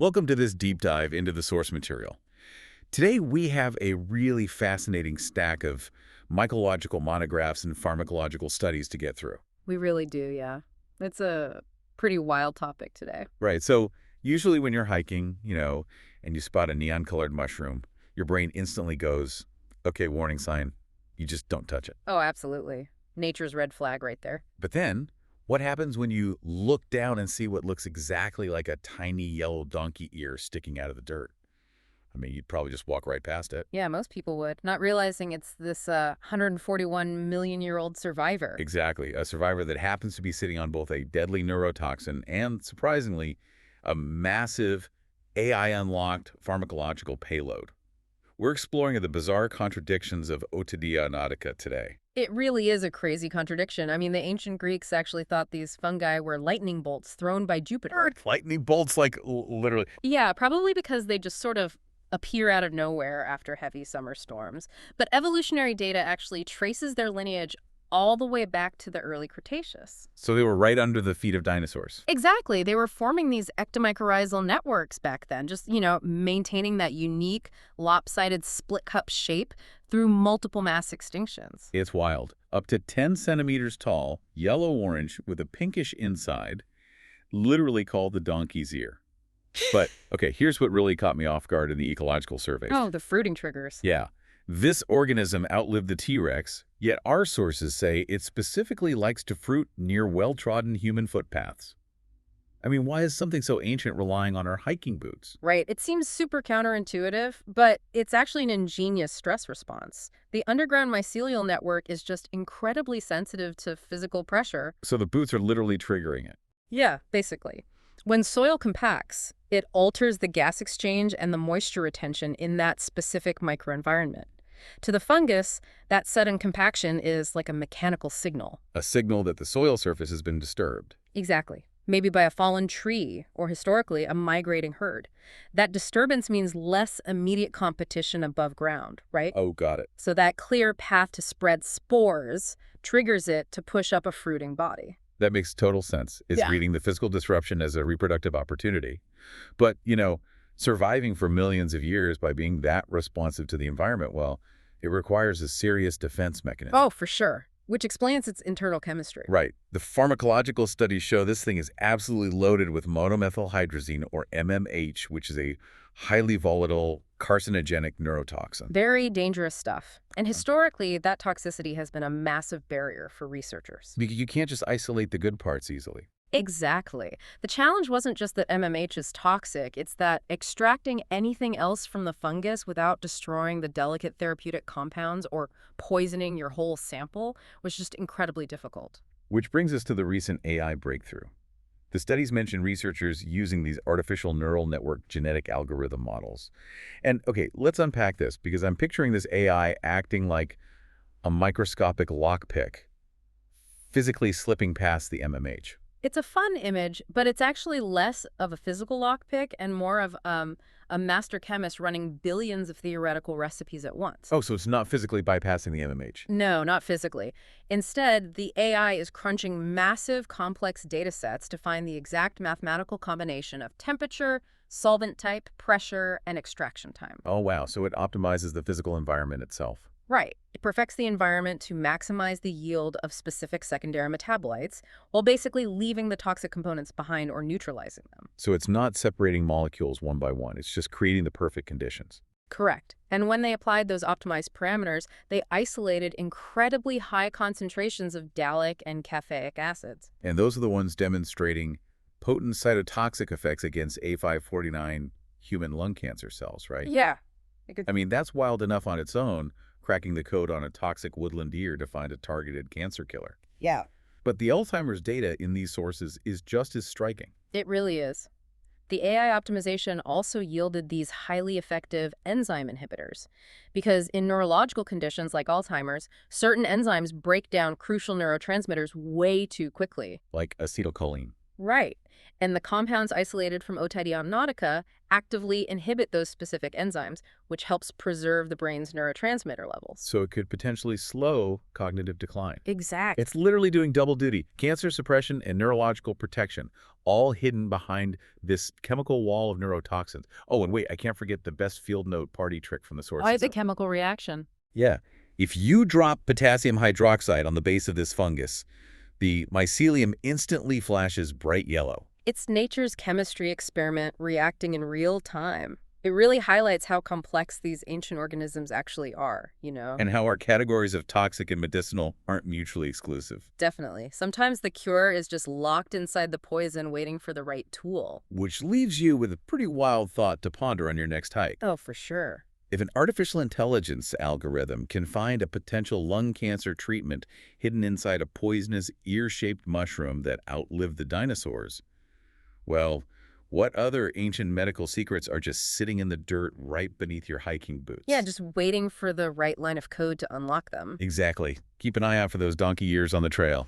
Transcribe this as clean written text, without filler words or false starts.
Welcome to this deep dive into the source material. Today we have a really fascinating stack of mycological monographs and pharmacological studies to get through. We really do, yeah. It's a pretty wild topic today. Right, so usually when you're hiking, and you spot a neon-colored mushroom, your brain instantly goes, okay, warning sign, you just don't touch it. Oh, absolutely. Nature's red flag right there. But then, what happens when you look down and see what looks exactly like a tiny yellow donkey ear sticking out of the dirt? I mean, you'd probably just walk right past it. Yeah, most people would, not realizing it's this 141-million-year-old survivor. Exactly, a survivor that happens to be sitting on both a deadly neurotoxin and, surprisingly, a massive AI-unlocked pharmacological payload. We're exploring the bizarre contradictions of Otidea and onotica today. It really is a crazy contradiction. I mean, the ancient Greeks actually thought these fungi were lightning bolts thrown by Jupiter. Lightning bolts, like, literally. Yeah, probably because they just sort of appear out of nowhere after heavy summer storms. But evolutionary data actually traces their lineage all the way back to the early Cretaceous. So they were right under the feet of dinosaurs. Exactly. They were forming these ectomycorrhizal networks back then, just, maintaining that unique lopsided split cup shape through multiple mass extinctions. It's wild. Up to 10 centimeters tall, yellow-orange with a pinkish inside, literally called the donkey's ear. But, okay, here's what really caught me off guard in the ecological surveys. Oh, the fruiting triggers. Yeah. This organism outlived the T-Rex, yet our sources say it specifically likes to fruit near well-trodden human footpaths. I mean, why is something so ancient relying on our hiking boots? Right. It seems super counterintuitive, but it's actually an ingenious stress response. The underground mycelial network is just incredibly sensitive to physical pressure. So the boots are literally triggering it. Yeah, basically. When soil compacts, it alters the gas exchange and the moisture retention in that specific microenvironment. To the fungus, that sudden compaction is like a mechanical signal. A signal that the soil surface has been disturbed. Exactly. Maybe by a fallen tree, or historically, a migrating herd. That disturbance means less immediate competition above ground, right? Oh, got it. So that clear path to spread spores triggers it to push up a fruiting body. That makes total sense. It's reading the physical disruption as a reproductive opportunity. But, surviving for millions of years by being that responsive to the environment, well, it requires a serious defense mechanism. Oh, for sure. Which explains its internal chemistry. Right. The pharmacological studies show this thing is absolutely loaded with monomethylhydrazine, or MMH, which is a highly volatile, carcinogenic neurotoxin. Very dangerous stuff. And historically, that toxicity has been a massive barrier for researchers. Because you can't just isolate the good parts easily. Exactly. The challenge wasn't just that MMH is toxic, it's that extracting anything else from the fungus without destroying the delicate therapeutic compounds or poisoning your whole sample was just incredibly difficult. Which brings us to the recent AI breakthrough. The studies mention researchers using these artificial neural network genetic algorithm models. And, okay, let's unpack this, because I'm picturing this AI acting like a microscopic lockpick, physically slipping past the MMH. It's a fun image, but it's actually less of a physical lockpick and more of a master chemist running billions of theoretical recipes at once. Oh, so it's not physically bypassing the MMH. No, not physically. Instead, the AI is crunching massive, complex data sets to find the exact mathematical combination of temperature, solvent type, pressure, and extraction time. Oh, wow. So it optimizes the physical environment itself. Right. It perfects the environment to maximize the yield of specific secondary metabolites while basically leaving the toxic components behind or neutralizing them. So it's not separating molecules one by one. It's just creating the perfect conditions. Correct. And when they applied those optimized parameters, they isolated incredibly high concentrations of gallic and caffeic acids. And those are the ones demonstrating potent cytotoxic effects against A549 human lung cancer cells, right? Yeah. I mean, that's wild enough on its own, cracking the code on a toxic woodland deer to find a targeted cancer killer. Yeah. But the Alzheimer's data in these sources is just as striking. It really is. The AI optimization also yielded these highly effective enzyme inhibitors, because in neurological conditions like Alzheimer's, certain enzymes break down crucial neurotransmitters way too quickly. Like acetylcholine. Right. And the compounds isolated from Otidea and onotica actively inhibit those specific enzymes, which helps preserve the brain's neurotransmitter levels. So it could potentially slow cognitive decline. Exactly. It's literally doing double duty, cancer suppression and neurological protection, all hidden behind this chemical wall of neurotoxins. Oh, and wait, I can't forget the best field note party trick from the sources. Why the chemical reaction? Yeah. If you drop potassium hydroxide on the base of this fungus, the mycelium instantly flashes bright yellow. It's nature's chemistry experiment reacting in real time. It really highlights how complex these ancient organisms actually are, you know? And how our categories of toxic and medicinal aren't mutually exclusive. Definitely. Sometimes the cure is just locked inside the poison waiting for the right tool. Which leaves you with a pretty wild thought to ponder on your next hike. Oh, for sure. If an artificial intelligence algorithm can find a potential lung cancer treatment hidden inside a poisonous ear-shaped mushroom that outlived the dinosaurs, well, what other ancient medical secrets are just sitting in the dirt right beneath your hiking boots? Yeah, just waiting for the right line of code to unlock them. Exactly. Keep an eye out for those donkey ears on the trail.